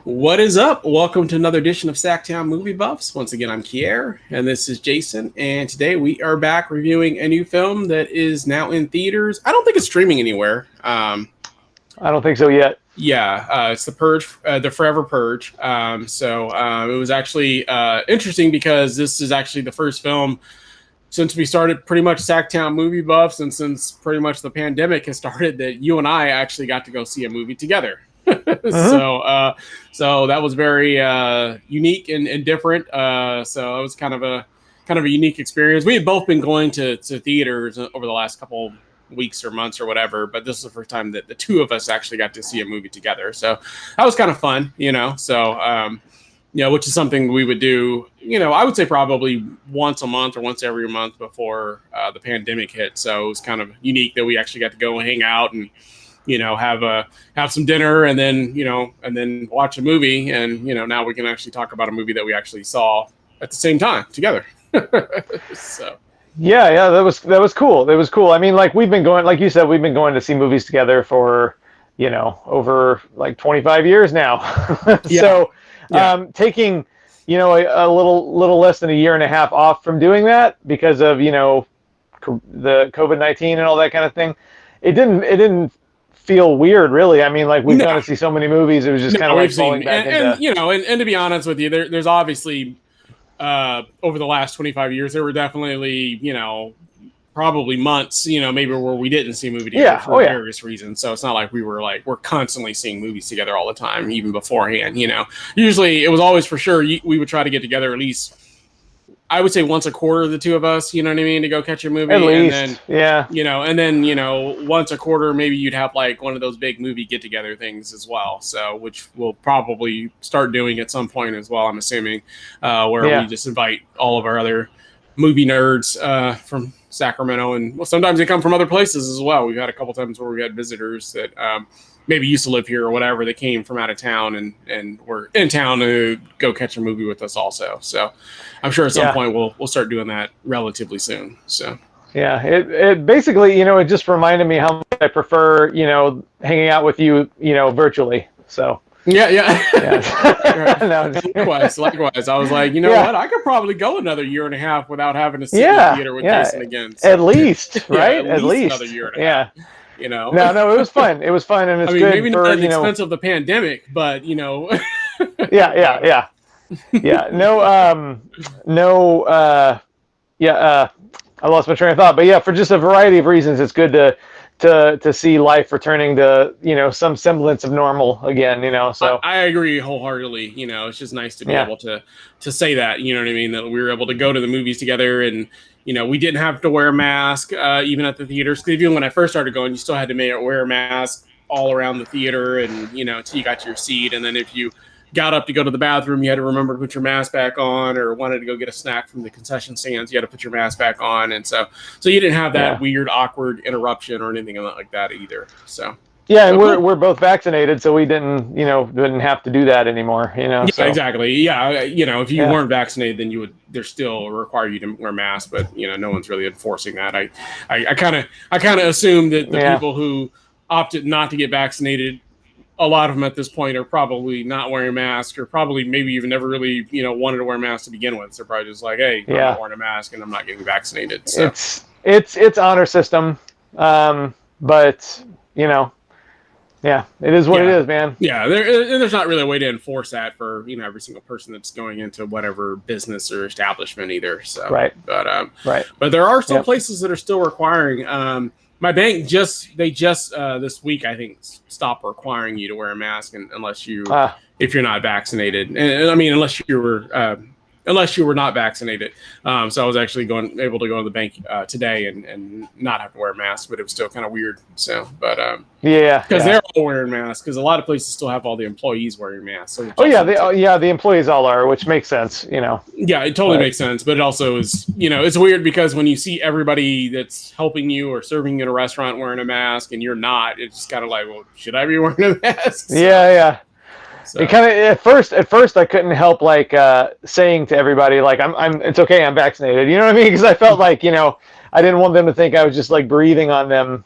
What is up? Welcome to another edition of Sactown Movie Buffs. Once again, I'm Kier, and this is Jason. And today we are back reviewing a new film that is now in theaters. I don't think it's streaming anywhere. I don't think so yet. Yeah, it's the Purge, the Forever Purge. It was actually interesting because this is actually the first film since we started pretty much Sactown Movie Buffs, and since pretty much the pandemic has started, that you and I actually got to go see a movie together. So that was very unique and different. So it was kind of a unique experience. We had both been going to theaters over the last couple weeks or months or whatever, but this is the first time that the two of us actually got to see a movie together. So that was kind of fun, which is something we would do, I would say probably once a month or once every month before the pandemic hit. So it was kind of unique that we actually got to go and hang out and have some dinner and then watch a movie. And, now we can actually talk about a movie that we actually saw at the same time together. So. Yeah, that was cool. It was cool. I mean, like we've been going, like you said, we've been going to see movies together for, over like 25 years now. Yeah. So, taking, a little less than a year and a half off from doing that because of, the COVID-19 and all that kind of thing. It didn't feel weird, really. I mean, like we've gone to see so many movies, it was just kind of like falling back into. And to be honest with you, there's obviously over the last 25 years, there were definitely probably months maybe where we didn't see a movie together for various reasons. So it's not like we're constantly seeing movies together all the time, even beforehand. Usually it was always for sure we would try to get together at least, I would say once a quarter, the two of us, to go catch a movie. At least, and then, once a quarter, maybe you'd have like one of those big movie get together things as well. So, which we'll probably start doing at some point as well, I'm assuming, where we just invite all of our other movie nerds from Sacramento. And sometimes they come from other places as well. We've had a couple times where we had visitors that maybe used to live here or whatever. They came from out of town and were in town to go catch a movie with us also. So I'm sure at some point we'll start doing that relatively soon. So yeah, it basically, it just reminded me how much I prefer, hanging out with you, virtually. So yeah. No, likewise. I was like, what? I could probably go another year and a half without having to sit in the theater with Jason again. So. At least, right? At least least another year and a half. No, it was fun. It was fun, and it's good maybe for not at the expense of the pandemic, but yeah. I lost my train of thought, but yeah, for just a variety of reasons, it's good to see life returning to some semblance of normal again. So I agree wholeheartedly. It's just nice to be able to say that. You know what I mean? That we were able to go to the movies together and. We didn't have to wear a mask even at the theaters. Because even when I first started going, you still had to wear a mask all around the theater and, until you got to your seat. And then if you got up to go to the bathroom, you had to remember to put your mask back on, or wanted to go get a snack from the concession stands, you had to put your mask back on. And so you didn't have that weird, awkward interruption or anything like that either. So. Yeah, and we're both vaccinated, so we didn't have to do that anymore. Yeah, exactly. Yeah, if you weren't vaccinated, then they're still require you to wear masks, but no one's really enforcing that. I kind of assume that the people who opted not to get vaccinated, a lot of them at this point are probably not wearing masks, or probably maybe even never really wanted to wear masks to begin with. They're probably just like, hey, I'm not wearing a mask and I'm not getting vaccinated. So it's honor system, but yeah, it is what it is, man. Yeah, there's not really a way to enforce that for every single person that's going into whatever business or establishment either. So but there are still places that are still requiring. My bank just this week I think stopped requiring you to wear a mask unless if you're not vaccinated, and I mean unless you were not vaccinated. So I was actually able to go to the bank today and not have to wear a mask, but it was still kind of weird. So, but because they're all wearing masks, because a lot of places still have all the employees wearing masks. So the employees all are, which makes sense. Yeah, it totally makes sense, but it also is it's weird because when you see everybody that's helping you or serving you in a restaurant wearing a mask and you're not, it's just kind of like, well, should I be wearing a mask? So, yeah. So. It kind of at first I couldn't help saying to everybody like it's okay, I'm vaccinated. You know what I mean? Because I felt like I didn't want them to think I was just like breathing on them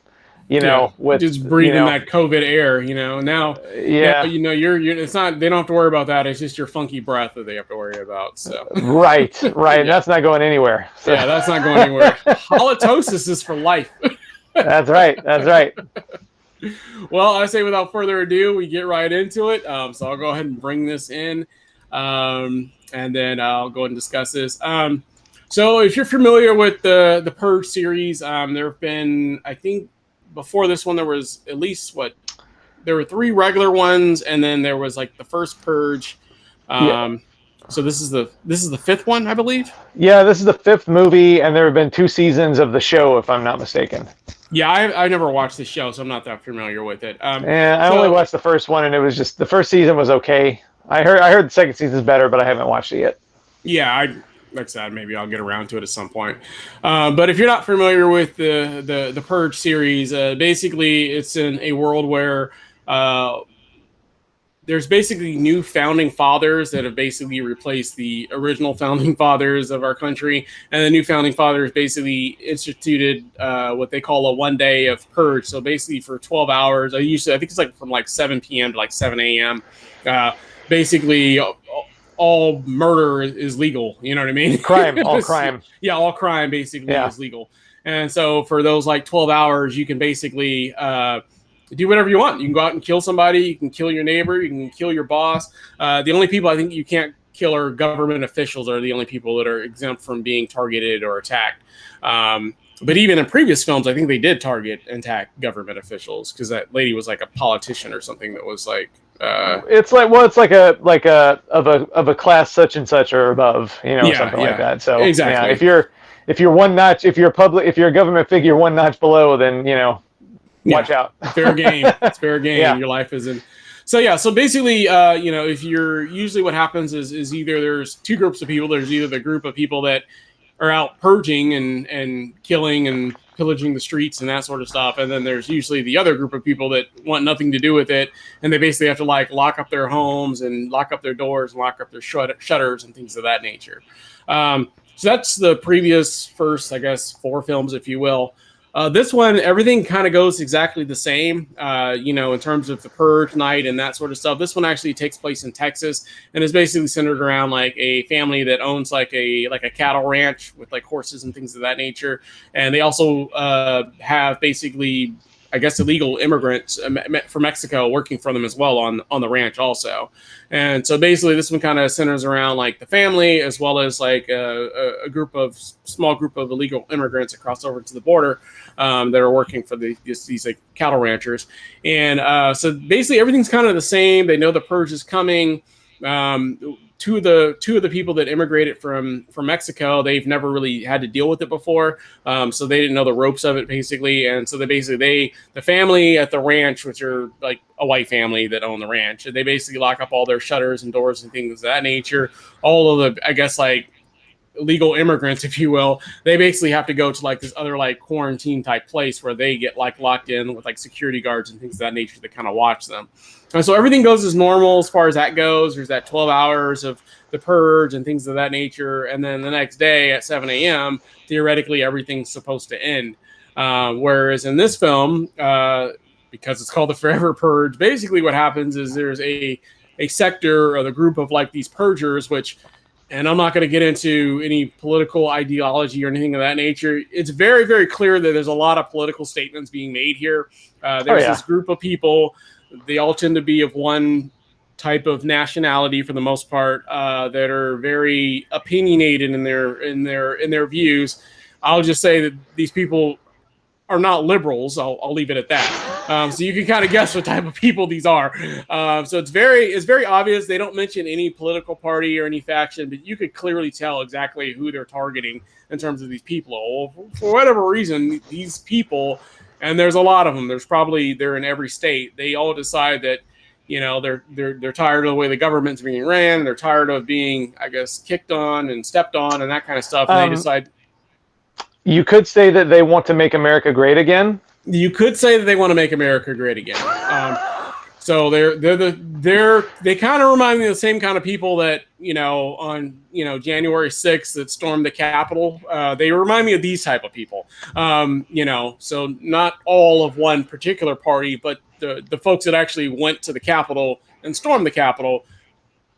with just breathing that COVID air, now, you're it's not, they don't have to worry about that. It's just your funky breath that they have to worry about. So right. And that's not going anywhere. So. Yeah, that's not going anywhere. Halitosis is for life. That's right. Well, I say without further ado, we get right into it. So I'll go ahead and bring this in, and then I'll go ahead and discuss this. So if you're familiar with the Purge series, there have been, I think, before this one, there was at least there were 3 regular ones, and then there was like the first Purge. So this is the 5th one, I believe. Yeah, this is the 5th movie, and there have been 2 seasons of the show, if I'm not mistaken. Yeah, I never watched the show, so I'm not that familiar with it. I only watched the first one, and it was just the first season was okay. I heard the second season's better, but I haven't watched it yet. Yeah, like I said, maybe I'll get around to it at some point. But if you're not familiar with the Purge series, basically it's in a world where there's basically new founding fathers that have basically replaced the original founding fathers of our country. And the new founding fathers basically instituted what they call a 1 day of purge. So basically for 12 hours, I think it's like from like 7 p.m. to like 7 a.m. Basically all murder is legal. You know what I mean? All crime. Yeah, all crime basically is legal. And so for those like 12 hours, you can basically do whatever you want. You can go out and kill somebody. You can kill your neighbor. You can kill your boss. The only people I think you can't kill are government officials, are the only people that are exempt from being targeted or attacked. But even in previous films, I think they did target and attack government officials, because that lady was like a politician or something that was like. It's like a of a class such and such or above, something like that. So exactly. If you're one notch, if you're a government figure 1 notch below, then watch out. Fair game. It's fair game. Yeah. Your life isn't. So basically, if you're usually what happens is either there's 2 groups of people. There's either the group of people that are out purging and killing and pillaging the streets and that sort of stuff. And then there's usually the other group of people that want nothing to do with it. And they basically have to like lock up their homes and lock up their doors and lock up their shutters and things of that nature. So that's the previous first, I guess, 4 films, if you will. This one, everything kind of goes exactly the same, in terms of the purge night and that sort of stuff. This one actually takes place in Texas and is basically centered around like a family that owns like a cattle ranch with like horses and things of that nature. And they also have basically, I guess, illegal immigrants from Mexico working for them as well on the ranch also. And so basically this one kind of centers around like the family, as well as like a small group of illegal immigrants that cross over to the border that are working for these like cattle ranchers. And so basically everything's kind of the same. They know the purge is coming. Two of the people that immigrated from Mexico, they've never really had to deal with it before, so they didn't know the ropes of it basically. And so the family at the ranch, which are like a white family that own the ranch, they basically lock up all their shutters and doors and things of that nature. All of the, I guess, like illegal immigrants, if you will, they basically have to go to like this other like quarantine type place where they get like locked in with like security guards and things of that nature that kind of watch them. And so everything goes as normal as far as that goes. There's that 12 hours of the purge and things of that nature. And then the next day at 7 a.m., theoretically, everything's supposed to end. Whereas in this film, because it's called the Forever Purge, basically what happens is there's a sector or the group of like these purgers, which, and I'm not going to get into any political ideology or anything of that nature. It's very, very clear that there's a lot of political statements being made here. There's this group of people. They all tend to be of one type of nationality for the most part, that are very opinionated in their views. I'll just say that these people are not liberals. I'll leave it at that. So you can kind of guess what type of people these are. So it's very obvious. They don't mention any political party or any faction, but you could clearly tell exactly who they're targeting in terms of these people. For whatever reason, these people, and there's a lot of them. They're in every state. They all decide that, they're tired of the way the government's being ran. They're tired of being, I guess, kicked on and stepped on and that kind of stuff. And they decide. You could say that they want to make America great again. You could say that they want to make America great again. So they kind of remind me of the same kind of people that, on, January 6th that stormed the Capitol. They remind me of these type of people. So not all of one particular party, but the folks that actually went to the Capitol and stormed the Capitol.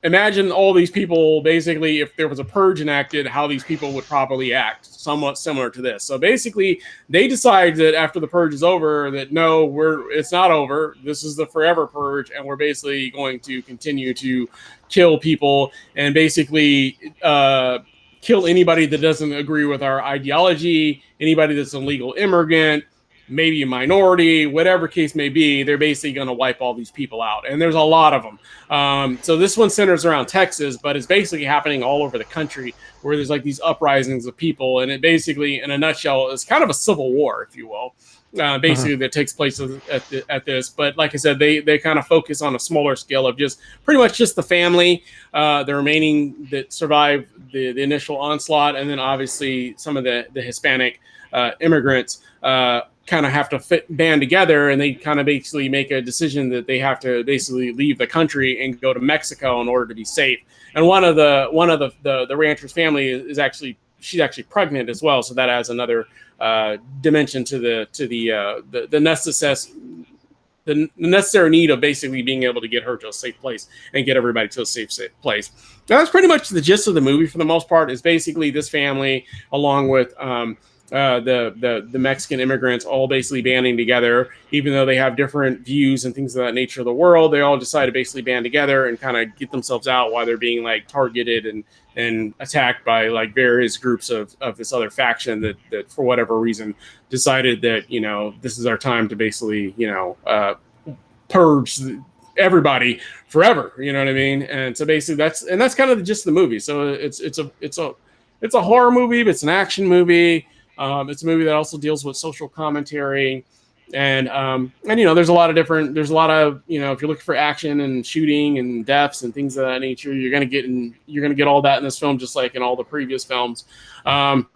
Imagine all these people, basically, if there was a purge enacted, how these people would probably act, somewhat similar to this. So basically, they decide that after the purge is over, that no, it's not over. This is the Forever Purge, and we're basically going to continue to kill people and basically kill anybody that doesn't agree with our ideology, anybody that's an illegal immigrant, maybe a minority, whatever case may be. They're basically going to wipe all these people out. And there's a lot of them. So this one centers around Texas, but it's basically happening all over the country where there's like these uprisings of people. And it basically, in a nutshell, is kind of a civil war, if you will. Basically, that takes place at this. But like I said, they kind of focus on a smaller scale of just pretty much just the family, the remaining that survived the initial onslaught. And then obviously some of the Hispanic immigrants kind of have to band together, and they kind of basically make a decision that they have to basically leave the country and go to Mexico in order to be safe. And one of the rancher's family she's actually pregnant as well, so that adds another dimension to the necessary need of basically being able to get her to a safe place and get everybody to a safe place. That's pretty much the gist of the movie for the most part. Is basically this family along with the Mexican immigrants all basically banding together, even though they have different views and things of that nature of the world. They all decide to basically band together and kind of get themselves out while they're being like targeted and attacked by like various groups of this other faction that for whatever reason decided that, this is our time to basically, purge everybody forever. You know what I mean? And so basically that's kind of the gist of the movie. So it's a horror movie, but it's an action movie. It's a movie that also deals with social commentary, and there's a lot of, if you're looking for action and shooting and deaths and things of that nature, you're gonna get all that in this film, just like in all the previous films. But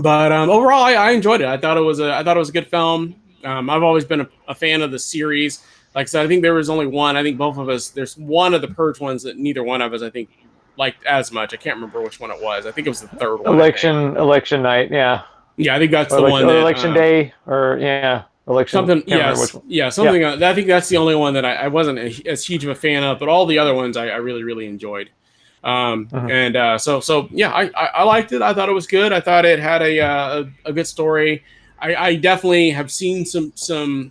overall, I enjoyed it. I thought it was a good film. I've always been a fan of the series. Like I said, I think there was only one. I think both of us. There's one of the Purge ones that neither one of us, I think, liked as much. I can't remember which one it was. I think it was the third one. Election night, yeah. Yeah, I think that's the one. Election day, or election. Something. Yeah, something. Yeah. I think that's the only one that I wasn't as huge of a fan of, but all the other ones I really, really enjoyed. And so yeah, I liked it. I thought it was good. I thought it had a good story. I definitely have seen some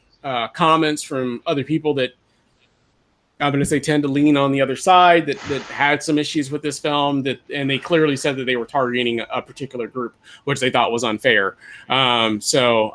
comments from other people that I'm going to say tend to lean on the other side, that had some issues with this film, and they clearly said that they were targeting a particular group, which they thought was unfair. So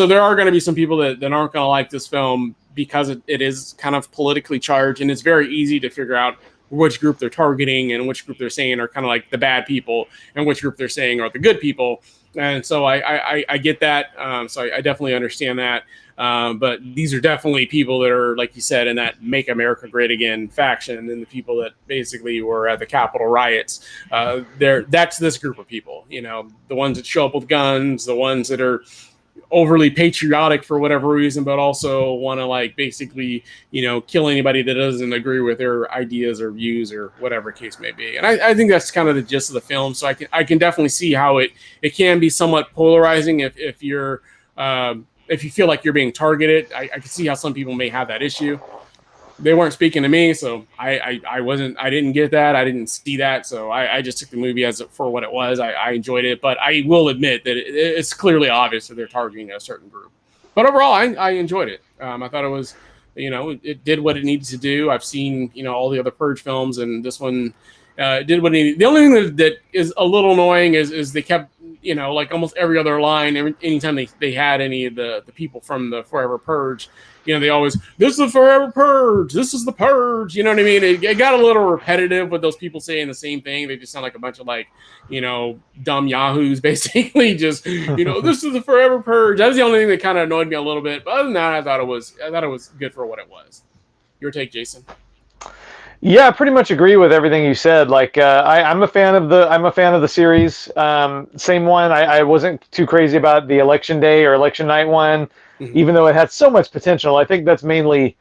there are going to be some people that aren't going to like this film because it is kind of politically charged, and it's very easy to figure out which group they're targeting and which group they're saying are kind of like the bad people and which group they're saying are the good people. And so I get that. So I definitely understand that. But these are definitely people that are, like you said, in that Make America Great Again faction, and the people that basically were at the Capitol riots. That's this group of people, the ones that show up with guns, the ones that are overly patriotic for whatever reason, but also want to basically, kill anybody that doesn't agree with their ideas or views or whatever case may be. And I think that's kind of the gist of the film. So I can definitely see how it can be somewhat polarizing if you're, if you feel like you're being targeted. I can see how some people may have that issue. They weren't speaking to me, so I didn't get that. I didn't see that. So I just took the movie for what it was. I enjoyed it, but I will admit that it's clearly obvious that they're targeting a certain group. But overall, I enjoyed it. I thought it was, it did what it needed to do. I've seen, all the other Purge films, and this one did what it needed. The only thing that is a little annoying is they kept, like almost every other line, anytime they had any of the people from the Forever Purge, they always, this is the Forever Purge, this is the Purge, you know what I mean? It got a little repetitive with those people saying the same thing. They just sound like a bunch of dumb yahoos, basically, just, this is the Forever Purge. That was the only thing that kind of annoyed me a little bit. But other than that, I thought it was good for what it was. Your take, Jason? Yeah, I pretty much agree with everything you said. I'm a fan of the series. Same one. I wasn't too crazy about the election day or election night one, even though it had so much potential. I think that's mainly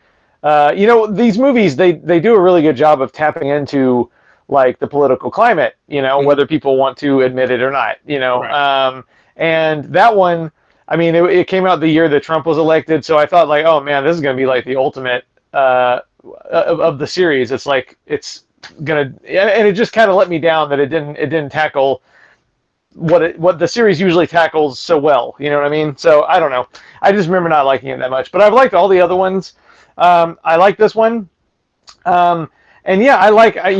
these movies, they do a really good job of tapping into like the political climate, whether people want to admit it or not, Right. and that one, I mean, it came out the year that Trump was elected. So I thought like, oh man, this is going to be like the ultimate, of the series. It's like, it's going to, and it just kind of let me down that it didn't tackle what the series usually tackles so well. You know what I mean? So I don't know. I just remember not liking it that much, but I've liked all the other ones. I like this one. And yeah, I like, I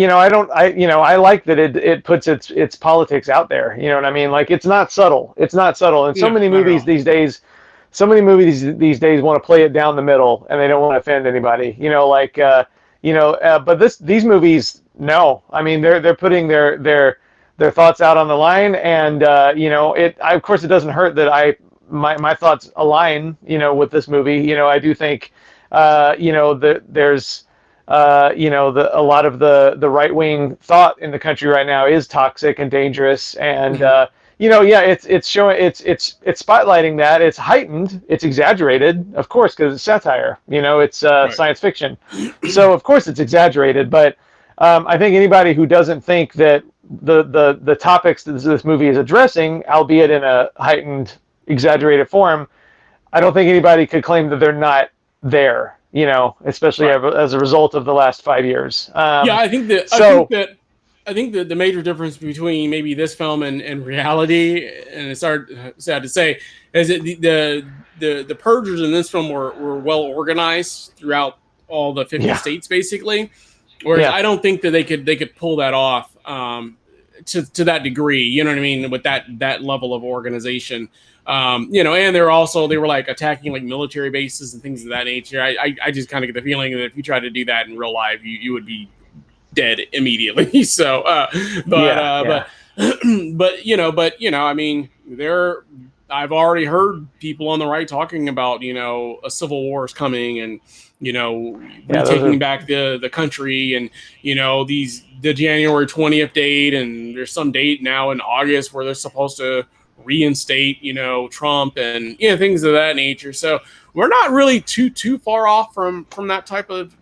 like that it puts its politics out there. You know what I mean? Like, it's not subtle. It's not subtle. And so many movies these days want to play it down the middle, and they don't want to offend anybody. But these movies, no. I mean, they're putting their thoughts out on the line, and of course, it doesn't hurt that my thoughts align, with this movie. I do think, there's a lot of the right-wing thought in the country right now is toxic and dangerous, and it's showing, it's spotlighting that. It's heightened, it's exaggerated, of course, because it's satire. It's Right. science fiction, so of course it's exaggerated. But I think anybody who doesn't think that the topics that this movie is addressing, albeit in a heightened, exaggerated form, I don't think anybody could claim that they're not there. Especially Right. as a result of the last 5 years. I think that the major difference between maybe this film and reality, and it's sad to say, is that the purgers in this film were well organized throughout all the 50 states, basically. Whereas I don't think that they could pull that off to that degree. You know what I mean? With that level of organization. And they were like attacking like military bases and things of that nature. I just kind of get the feeling that if you tried to do that in real life, you would be dead immediately. So, but I mean, I've already heard people on the right talking about, a civil war is coming, and taking back the country, and the January 20th date, and there's some date now in August where they're supposed to reinstate Trump, and things of that nature. So we're not really too far off from that type of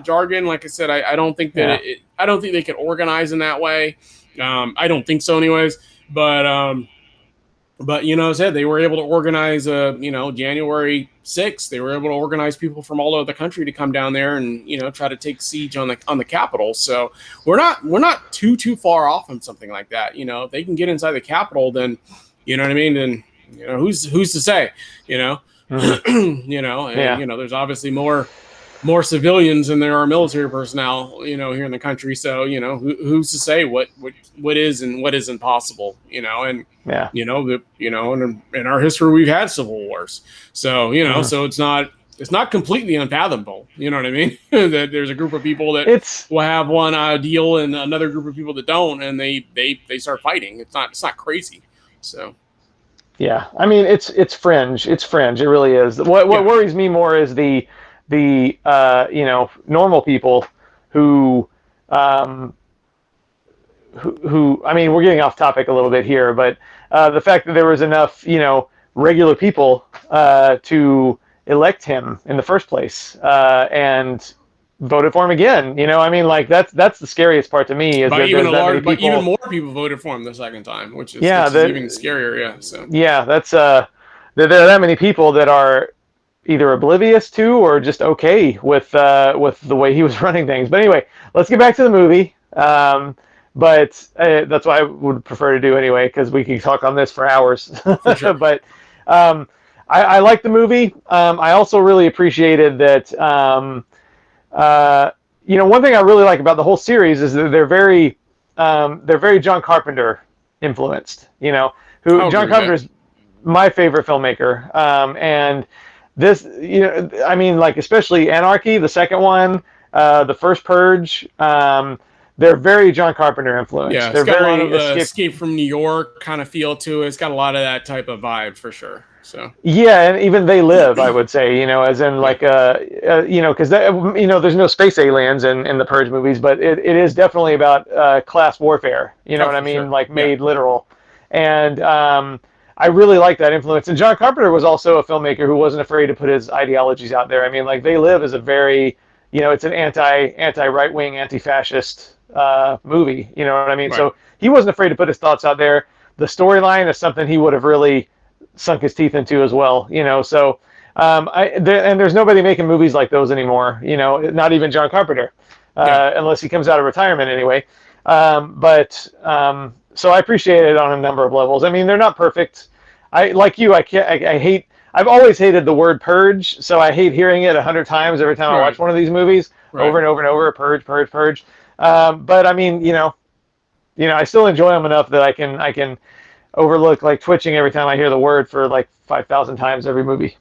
jargon. Like I said, I don't think that I don't think they could organize in that way. I don't think so anyways, but as I said, they were able to organize January 6th. They were able to organize people from all over the country to come down there and try to take siege on the Capitol. So we're not too far off from something like that. If they can get inside the Capitol, then you know what I mean? Then who's to say? There's obviously more civilians than there are military personnel, here in the country. So who's to say what is and what isn't possible? In our history we've had civil wars. So so it's not completely unfathomable. You know what I mean? That there's a group of people that will have one ideal and another group of people that don't, and they start fighting. It's not crazy. So, yeah, I mean, it's fringe. It's fringe. It really is. What worries me more is the normal people who I mean, we're getting off topic a little bit here, but the fact that there was enough regular people to elect him in the first place, and voted for him again. I mean, like that's the scariest part to me. Is that even more people voted for him the second time, which is even scarier. Yeah. So that's there are that many people that are either oblivious to or just okay with the way he was running things. But anyway, let's get back to the movie. But that's what I would prefer to do anyway, because we can talk on this for hours. For sure. But I like the movie. I also really appreciated that. One thing I really like about the whole series is that they're very John Carpenter influenced. John Carpenter's my favorite filmmaker, and this, I mean, like especially Anarchy, the second one, the first Purge. They're very John Carpenter influenced. Yeah, they're got a lot of Escape from New York kind of feel to it. It's got a lot of that type of vibe for sure. So yeah, and even They Live, I would say, as in like because there's no space aliens in the Purge movies, but it is definitely about class warfare. You know what I mean? Sure. Like made literal, and I really like that influence. And John Carpenter was also a filmmaker who wasn't afraid to put his ideologies out there. I mean, like They Live is a very it's an anti right wing, anti-fascist movie. You know what I mean? Right. So he wasn't afraid to put his thoughts out there. The storyline is something he would have really sunk his teeth into as well. So and there's nobody making movies like those anymore. Not even John Carpenter, unless he comes out of retirement anyway. So I appreciate it on a number of levels. I mean, they're not perfect. Like you, I hate. I've always hated the word purge, so I hate hearing it 100 times every time I watch one of these movies, over and over and over. Purge, purge, purge. But I mean, I still enjoy them enough that I can overlook like twitching every time I hear the word for like 5,000 times every movie.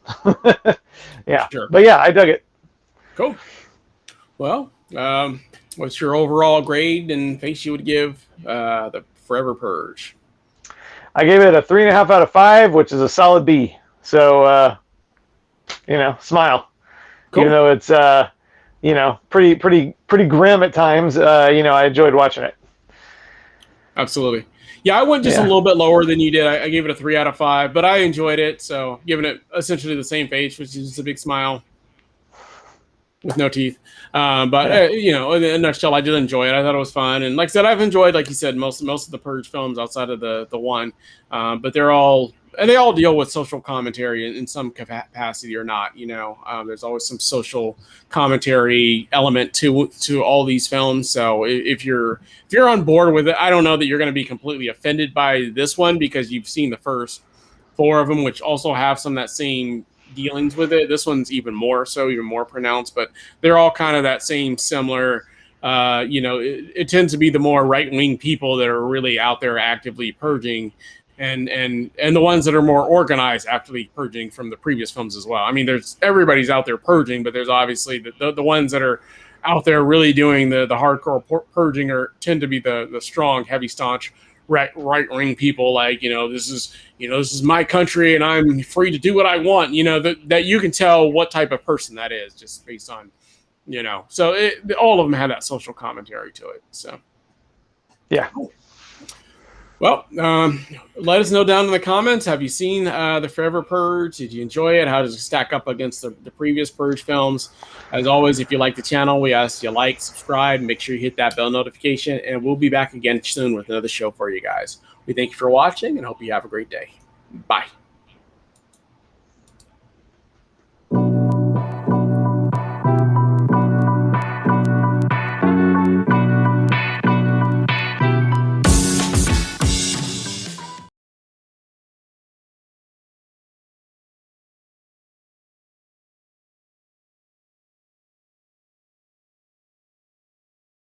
Yeah, sure. But yeah, I dug it. Cool. Well, what's your overall grade and face you would give the Forever Purge? I gave it a 3.5 out of 5, which is a solid B. So, smile. Cool. Even though it's, pretty grim at times, I enjoyed watching it. Absolutely. Yeah, I went just a little bit lower than you did. I gave it a 3 out of 5, but I enjoyed it. So giving it essentially the same face, which is just a big smile with no teeth. In a nutshell, I did enjoy it. I thought it was fun. And like I said, I've enjoyed, like you said, most of the Purge films outside of the one. But they all deal with social commentary in some capacity or not. There's always some social commentary element to all these films. So if you're on board with it, I don't know that you're going to be completely offended by this one because you've seen the first 4 of them, which also have some of that same dealings with it. This one's even more pronounced, but they're all kind of that same similar. It tends to be the more right-wing people that are really out there actively purging. And the ones that are more organized actively purging from the previous films as well. I mean, everybody's out there purging, but there's obviously the ones that are out there really doing the hardcore purging tend to be the strong, heavy, staunch right-wing people. Like, this is my country and I'm free to do what I want. That you can tell what type of person that is just based on, So all of them have that social commentary to it. So, yeah. Well, let us know down in the comments. Have you seen the Forever Purge? Did you enjoy it? How does it stack up against the previous Purge films? As always, if you like the channel, we ask you like, subscribe, make sure you hit that bell notification, and we'll be back again soon with another show for you guys. We thank you for watching and hope you have a great day. Bye.